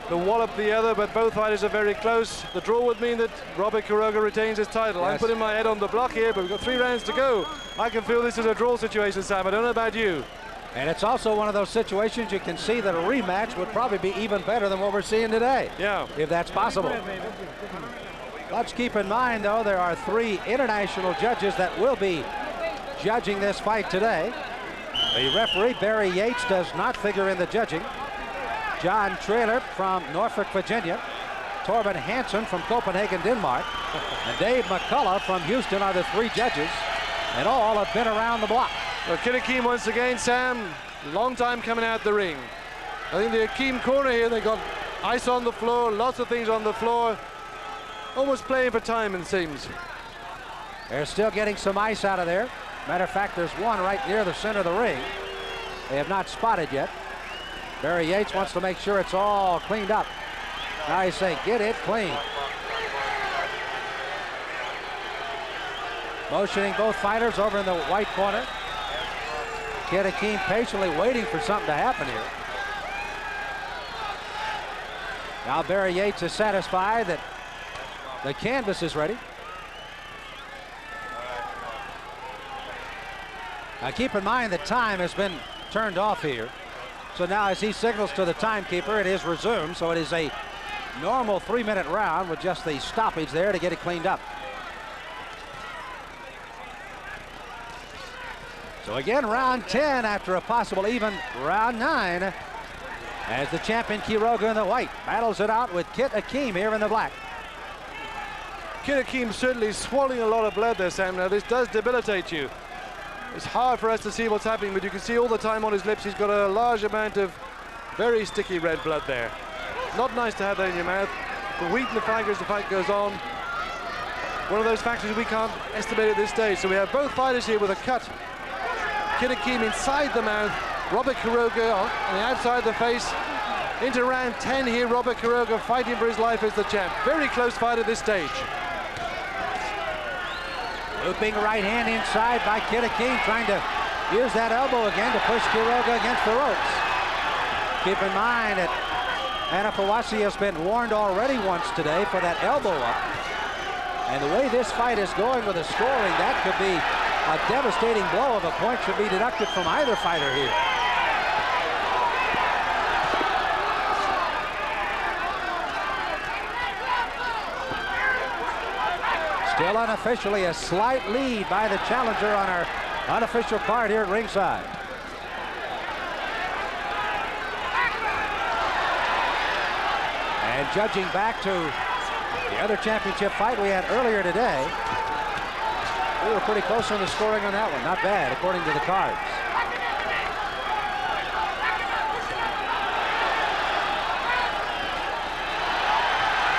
to wallop the other, but both fighters are very close. The draw would mean that Robert Quiroga retains his title. Yes. I'm putting my head on the block here, but we've got 3 rounds to go. I can feel this is a draw situation, Sam. I don't know about you. And it's also one of those situations you can see that a rematch would probably be even better than what we're seeing today. Yeah. If that's possible. Let's keep in mind, though, there are 3 international judges that will be judging this fight today. The referee, Barry Yates, does not figure in the judging. John Traylor from Norfolk, Virginia. Torben Hansen from Copenhagen, Denmark, and Dave McCullough from Houston are the 3 judges, and all have been around the block. Well, Kid Akeem once again, Sam, long time coming out the ring. I think the Akeem corner here, they got ice on the floor, lots of things on the floor. Almost playing for time, it seems. They're still getting some ice out of there. Matter of fact, there's one right near the center of the ring. They have not spotted yet. Barry Yates wants to make sure it's all cleaned up. Now he's saying, get it clean. Motioning both fighters over in the white corner. Kid Akeem patiently waiting for something to happen here. Now Barry Yates is satisfied that the canvas is ready. Now keep in mind that time has been turned off here. So now as he signals to the timekeeper, it is resumed. So it is a normal 3-minute round with just the stoppage there to get it cleaned up. So again, round 10 after a possible even round 9 as the champion Quiroga in the white battles it out with Kid Akeem here in the black. Kid Akeem certainly swallowing a lot of blood there, Sam. Now this does debilitate you. It's hard for us to see what's happening, but you can see all the time on his lips he's got a large amount of very sticky red blood there. Not nice to have that in your mouth. The wheat and the fiber as the fight goes on. One of those factors we can't estimate at this stage. So we have both fighters here with a cut. Kid Akeem inside the mouth, Robert Quiroga on the outside of the face. Into round 10 here, Robert Quiroga fighting for his life as the champ. Very close fight at this stage. Looping right hand inside by Kid Akeem, trying to use that elbow again to push Quiroga against the ropes. Keep in mind that Anifowoshe has been warned already once today for that elbow up. And the way this fight is going with the scoring, that could be a devastating blow. If a point should be deducted from either fighter here. Still unofficially a slight lead by the challenger on our unofficial card here at ringside. And judging back to the other championship fight we had earlier today, we were pretty close on the scoring on that one. Not bad, according to the cards.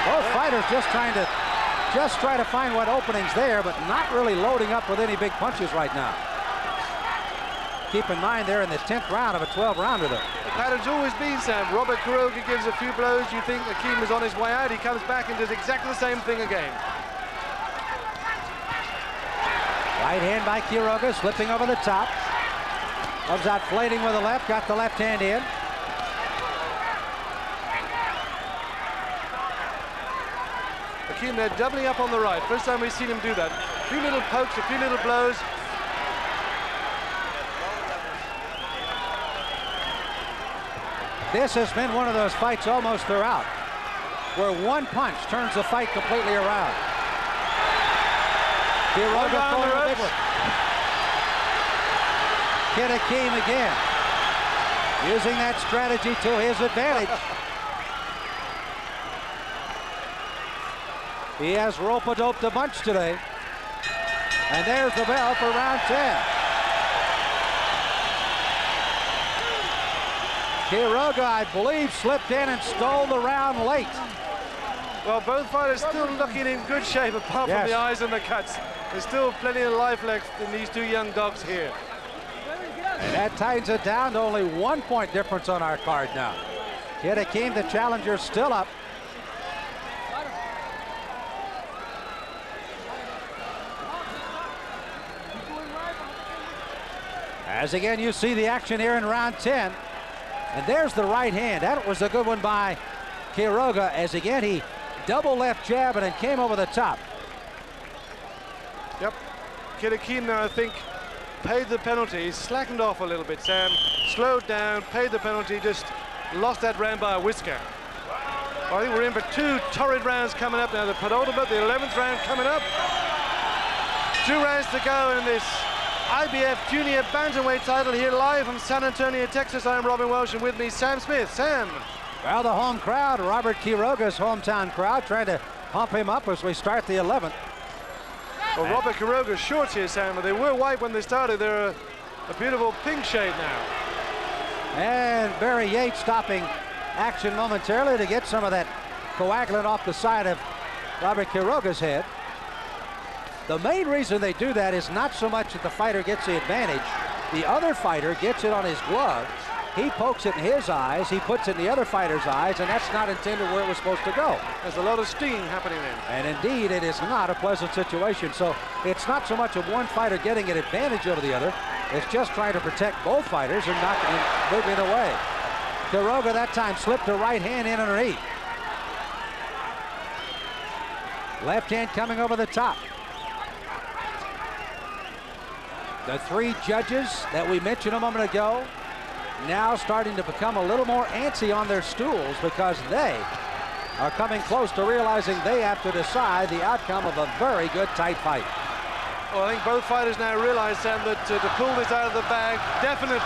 Both fighters just try to find what openings there, but not really loading up with any big punches right now. Keep in mind they're in the 10th round of a 12-rounder though. The pattern's always been, Sam. Robert Quiroga gives a few blows. You think Akeem is on his way out. He comes back and does exactly the same thing again. Right hand by Quiroga, slipping over the top. Comes out flating with the left, got the left hand in. Akeem, they're doubling up on the right. First time we've seen him do that. A few little pokes, a few little blows. This has been one of those fights almost throughout, where one punch turns the fight completely around. Quiroga throwing a big one. Kid Akeem again, using that strategy to his advantage. He has rope-a-dope a bunch today. And there's the bell for round 10. Quiroga, I believe, slipped in and stole the round late. Well, both fighters still looking in good shape, apart from the eyes and the cuts. There's still plenty of life left in these two young dogs here. And that tightens it down to only 1 point difference on our card now. Kid Akeem, the challenger, still up. As again, you see the action here in round 10. And there's the right hand. That was a good one by Quiroga, as again he double left jab and then came over the top. Yep. Kid Akeem now, I think, paid the penalty. He slackened off a little bit, Sam. Slowed down, paid the penalty, just lost that round by a whisker. Well, I think we're in for two torrid rounds coming up now. The penultimate, the 11th round coming up. 2 rounds to go in this IBF Junior Bantamweight title here live from San Antonio, Texas. I'm Robin Welsh, and with me, Sam Smith. Sam. Well, the home crowd, Robert Quiroga's hometown crowd, trying to pump him up as we start the 11th. Well, Robert Quiroga's shorts here, Sam, but they were white when they started. They're a beautiful pink shade now. And Barry Yates stopping action momentarily to get some of that coagulant off the side of Robert Quiroga's head. The main reason they do that is not so much that the fighter gets the advantage. The other fighter gets it on his glove. He pokes it in his eyes, he puts it in the other fighter's eyes, and that's not intended where it was supposed to go. There's a lot of steam happening then. And indeed, it is not a pleasant situation. So it's not so much of one fighter getting an advantage over the other. It's just trying to protect both fighters and not moving away. Quiroga that time slipped a right hand in underneath. Left hand coming over the top. The three judges that we mentioned a moment ago now starting to become a little more antsy on their stools because they are coming close to realizing they have to decide the outcome of a very good tight fight. Well, I think both fighters now realize, Sam, that to pull this out of the bag, definitely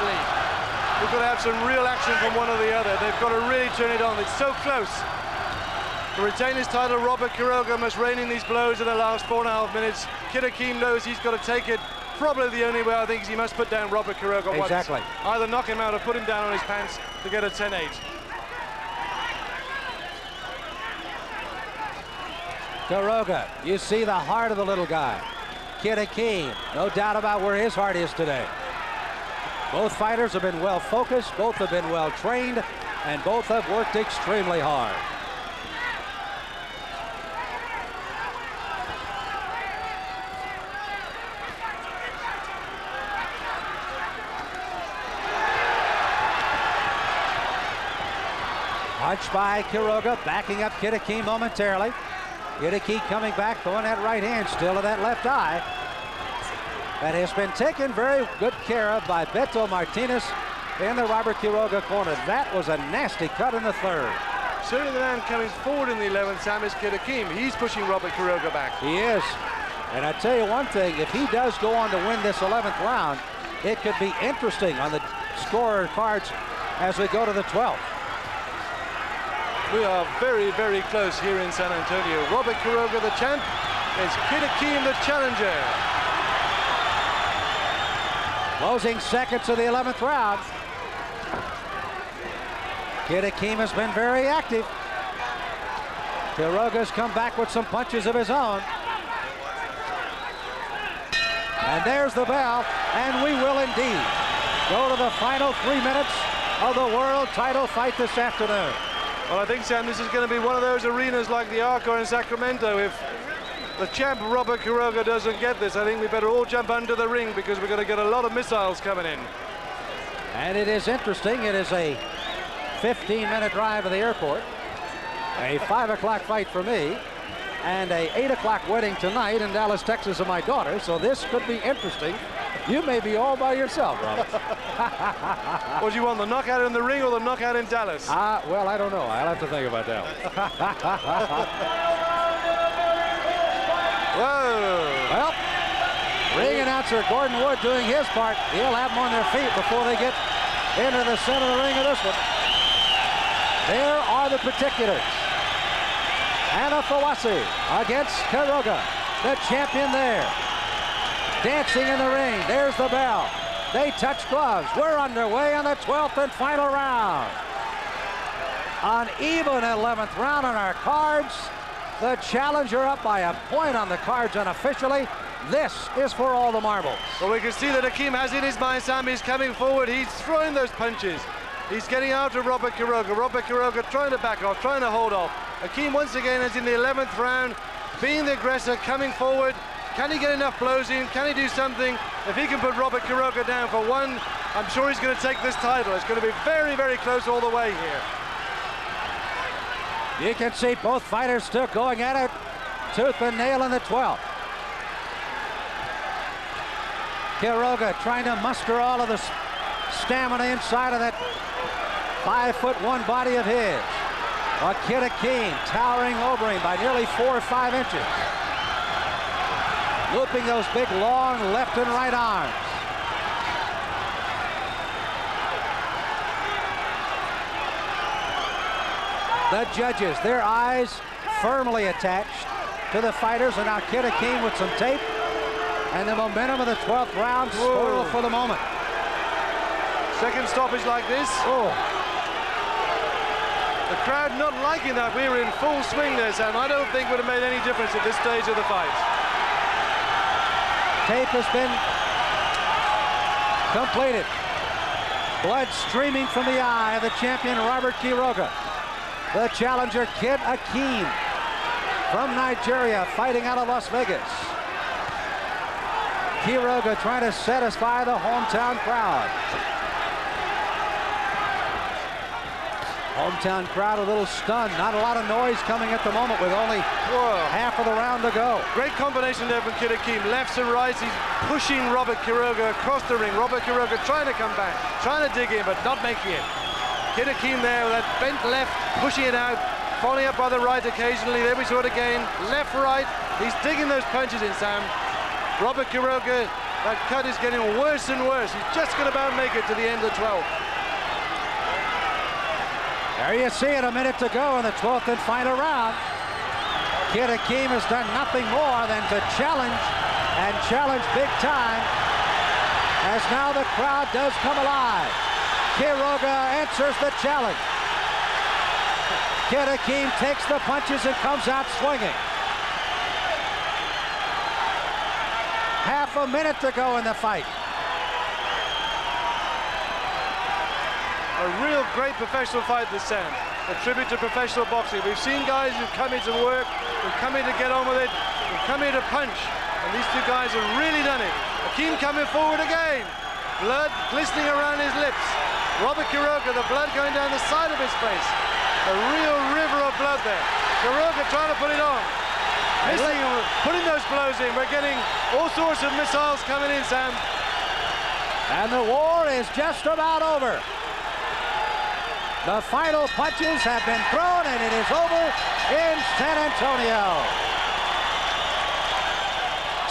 we've got to have some real action from one or the other. They've got to really turn it on. It's so close. To retain his title, Robert Quiroga must rein in these blows in the last 4.5 minutes. Kid Akeem knows he's got to take it. Probably the only way, I think, is he must put down Robert Quiroga once. Exactly. Either knock him out or put him down on his pants to get a 10-8. Quiroga, you see the heart of the little guy. Kid Akeem, no doubt about where his heart is today. Both fighters have been well focused, both have been well trained, and both have worked extremely hard. Punch by Quiroga, backing up Kid Akeem momentarily. Kid Akeem coming back, throwing that right hand still to that left eye. That has been taken very good care of by Beto Martinez in the Robert Quiroga corner. That was a nasty cut in the third. Certainly the man coming forward in the 11th, Sam, is Kid Akeem. He's pushing Robert Quiroga back. He is. And I tell you one thing, if he does go on to win this 11th round, it could be interesting on the scorer cards as we go to the 12th. We are very, very close here in San Antonio. Robert Quiroga, the champ, is Kid Akeem, the challenger. Closing seconds of the 11th round. Kid Akeem has been very active. Quiroga's come back with some punches of his own. And there's the bell, and we will indeed go to the final 3 minutes of the world title fight this afternoon. Well, I think, Sam, this is going to be one of those arenas like the Arco in Sacramento. If the champ Robert Quiroga doesn't get this, I think we better all jump under the ring because we're going to get a lot of missiles coming in. And it is interesting. It is a 15-minute drive to the airport, a 5 o'clock fight for me, and a 8 o'clock wedding tonight in Dallas, Texas of my daughter. So this could be interesting. You may be all by yourself, Robert. What do you want, the knockout in the ring or the knockout in Dallas? Well, I don't know. I'll have to think about that one. Whoa! Well, ring announcer Gordon Wood doing his part. He'll have them on their feet before they get into the center of the ring of this one. There are the particulars. Anifowoshe against Quiroga, the champion there. Dancing in the ring. There's the bell. They touch gloves. We're underway on the 12th and final round. An even 11th round on our cards. The challenger up by a point on the cards unofficially. This is for all the marbles. Well, we can see that Akeem has in his mind, Sam. He's coming forward. He's throwing those punches. He's getting after Robert Quiroga. Robert Quiroga trying to back off, trying to hold off. Akeem once again is in the 11th round, being the aggressor, coming forward. Can he get enough blows in? Can he do something? If he can put Robert Quiroga down for one, I'm sure he's going to take this title. It's going to be very, very close all the way here. You can see both fighters still going at it, tooth and nail in the 12th. Quiroga trying to muster all of the stamina inside of that 5'1" body of his. While Kid Akeem towering over him by nearly 4 or 5 inches. Looping those big, long left and right arms. The judges, their eyes firmly attached to the fighters, and now Kid Akeem with some tape, and the momentum of the 12th round spoiled for the moment. Second stoppage like this. Oh. The crowd not liking that. We were in full swing there, Sam. I don't think would have made any difference at this stage of the fight. Tape has been completed. Blood streaming from the eye of the champion Robert Quiroga. The challenger Kid Akeem from Nigeria, fighting out of Las Vegas. Quiroga trying to satisfy the hometown crowd. Hometown crowd a little stunned. Not a lot of noise coming at the moment with only half of the round to go. Great combination there from Kid Akeem. Lefts and rights. He's pushing Robert Quiroga across the ring. Robert Quiroga trying to come back, trying to dig in, but not making it. Kid Akeem there with that bent left, pushing it out, following up by the right occasionally. There we saw it again. Left, right. He's digging those punches in, Sam. Robert Quiroga, that cut is getting worse and worse. He's just going to about make it to the end of the 12th. There you see it, a minute to go in the 12th and final round. Kid Akeem has done nothing more than to challenge, and challenge big time, as now the crowd does come alive. Quiroga answers the challenge. Kid Akeem takes the punches and comes out swinging. Half a minute to go in the fight. A real great professional fight this, Sam. A tribute to professional boxing. We've seen guys who've come here to work, who've come here to get on with it, who've come here to punch. And these two guys have really done it. Akeem coming forward again. Blood glistening around his lips. Robert Quiroga, the blood going down the side of his face. A real river of blood there. Quiroga trying to put it on. Missing, putting those blows in. We're getting all sorts of missiles coming in, Sam. And the war is just about over. The final punches have been thrown, and it is over in San Antonio.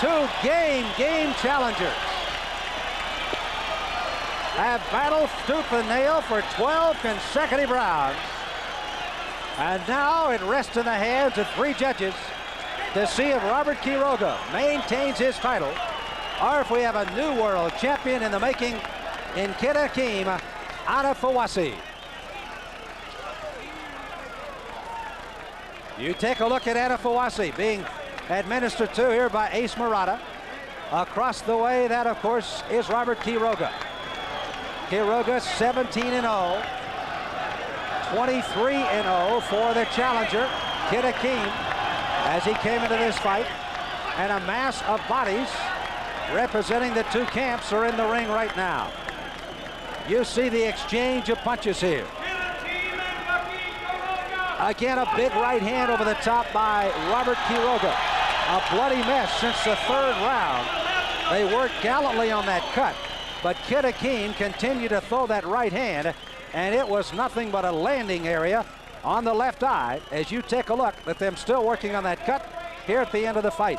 Two game challengers have battled tooth and nail for 12 consecutive rounds. And now it rests in the hands of three judges to see if Robert Quiroga maintains his title, or if we have a new world champion in the making in Kid Akeem Anifowoshe. You take a look at Anifowoshe being administered to here by Ace Murata. Across the way, that of course is Robert Quiroga. Quiroga 17-0, 23-0 for the challenger Kid Akeem as he came into this fight, and a mass of bodies representing the two camps are in the ring right now. You see the exchange of punches here. Again, a big right hand over the top by Robert Quiroga. A bloody mess since the third round. They worked gallantly on that cut, but Kid Akeem continued to throw that right hand, and it was nothing but a landing area on the left eye as you take a look at them still working on that cut here at the end of the fight.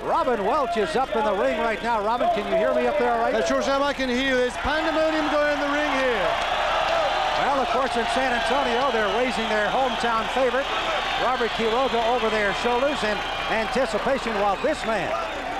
Robin Welch is up in the ring right now. Robin, can you hear me up there all right? Sure, Sam, I can hear you. There's pandemonium going in the ring here. Well, of course, in San Antonio, they're raising their hometown favorite, Robert Quiroga, over their shoulders in anticipation, while this man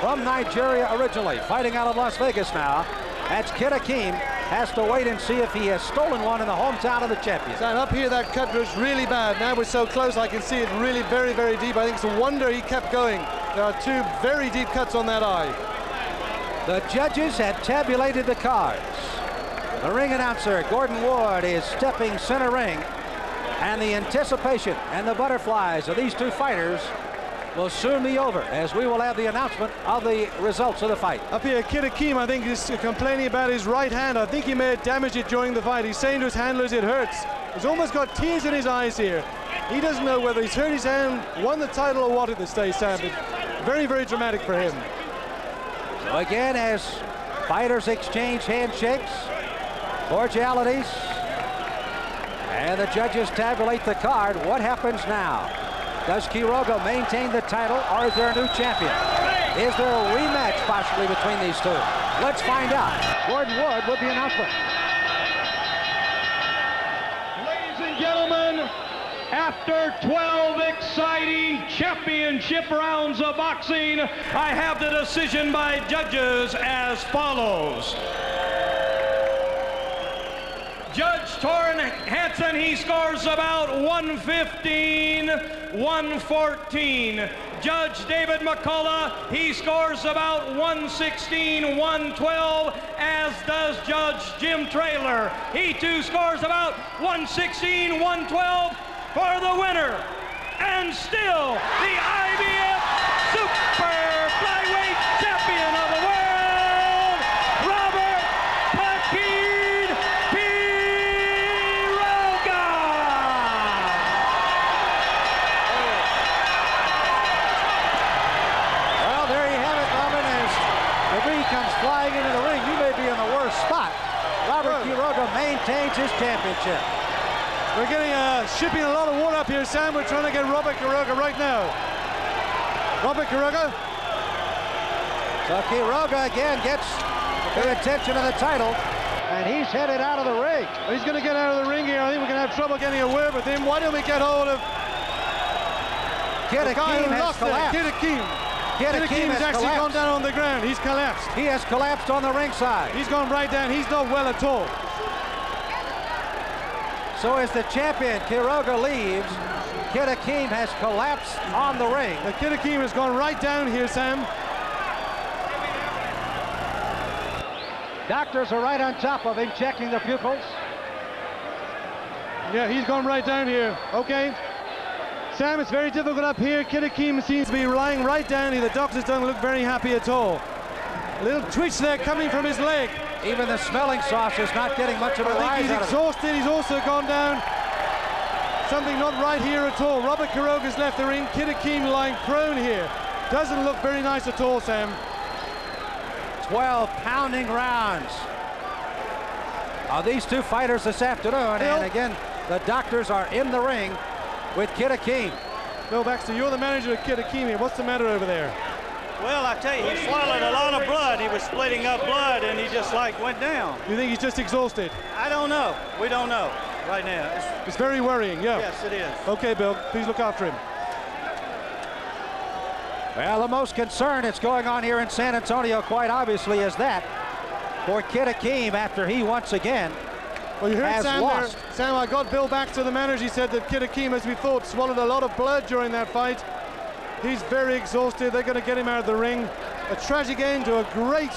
from Nigeria originally, fighting out of Las Vegas now, that's Kid Akeem, has to wait and see if he has stolen one in the hometown of the champion. And up here, that cut was really bad. Now we're so close, I can see it really very, very deep. I think it's a wonder he kept going. There are two very deep cuts on that eye. The judges have tabulated the cards. The ring announcer, Gordon Ward, is stepping center ring, and the anticipation and the butterflies of these two fighters will soon be over as we will have the announcement of the results of the fight. Up here, Kid Akeem, I think, is complaining about his right hand. I think he may have damaged it during the fight. He's saying to his handlers it hurts. He's almost got tears in his eyes here. He doesn't know whether he's hurt his hand, won the title, or what at this stage, Sam. Very, very dramatic for him. So again, as fighters exchange handshakes, cordialities, and the judges tabulate the card, what happens now? Does Quiroga maintain the title, or is there a new champion? Is there a rematch possibly between these two? Let's find out. Gordon Ward with the announcement. After 12 exciting championship rounds of boxing, I have the decision by judges as follows. Judge Torrin Hansen, he scores about 115, 114. Judge David McCullough, he scores about 116, 112, as does Judge Jim Traylor. He too scores about 116, 112 for the winner. And still the IBF Super Flyweight Champion of the world, Robert Akeem Quiroga. Well, there you have it, Robin. As debris comes flying into the ring, you may be in the worst spot. Robert Quiroga maintains his championship. We're getting shipping a lot of water up here, Sam. We're trying to get Robert Quiroga right now. Robert Quiroga. So Quiroga again gets the attention of the title, and he's headed out of the ring. He's going to get out of the ring here. I think we're going to have trouble getting a word with him. Why don't we get hold of Kid Akeem has collapsed. Kid Akeem. Kid Akeem has actually gone down on the ground. He's collapsed. He has collapsed on the ringside. He's gone right down. He's not well at all. So as the champion, Quiroga, leaves, Kid Akeem has collapsed on the ring. The Kid Akeem has gone right down here, Sam. Doctors are right on top of him, checking the pupils. Yeah, he's gone right down here. Okay. Sam, it's very difficult up here. Kid Akeem seems to be lying right down here. The doctors don't look very happy at all. A little twitch there coming from his leg. Even the smelling sauce is not getting much of a rise out of him. He's exhausted. He's also gone down. Something not right here at all. Robert Quiroga's left the ring. Kid Akeem lying prone here. Doesn't look very nice at all, Sam. 12 pounding rounds of these two fighters this afternoon. And again, the doctors are in the ring with Kid Akeem. Bill Baxter, you're the manager of Kid Akeem here. What's the matter over there? Well, I tell you, he swallowed a lot of blood. He was splitting up blood, and he just like went down. You think he's just exhausted? I don't know. We don't know right now. It's very worrying, yeah. Yes, it is. Okay, Bill, please look after him. Well, the most concern that's going on here in San Antonio, quite obviously, is that for Kid Akeem, after he once again well, you heard has Sam lost. There. Sam, I got Bill Baxter, the manager. He said that Kid Akeem, as we thought, swallowed a lot of blood during that fight. He's very exhausted. They're going to get him out of the ring. A tragic end to a great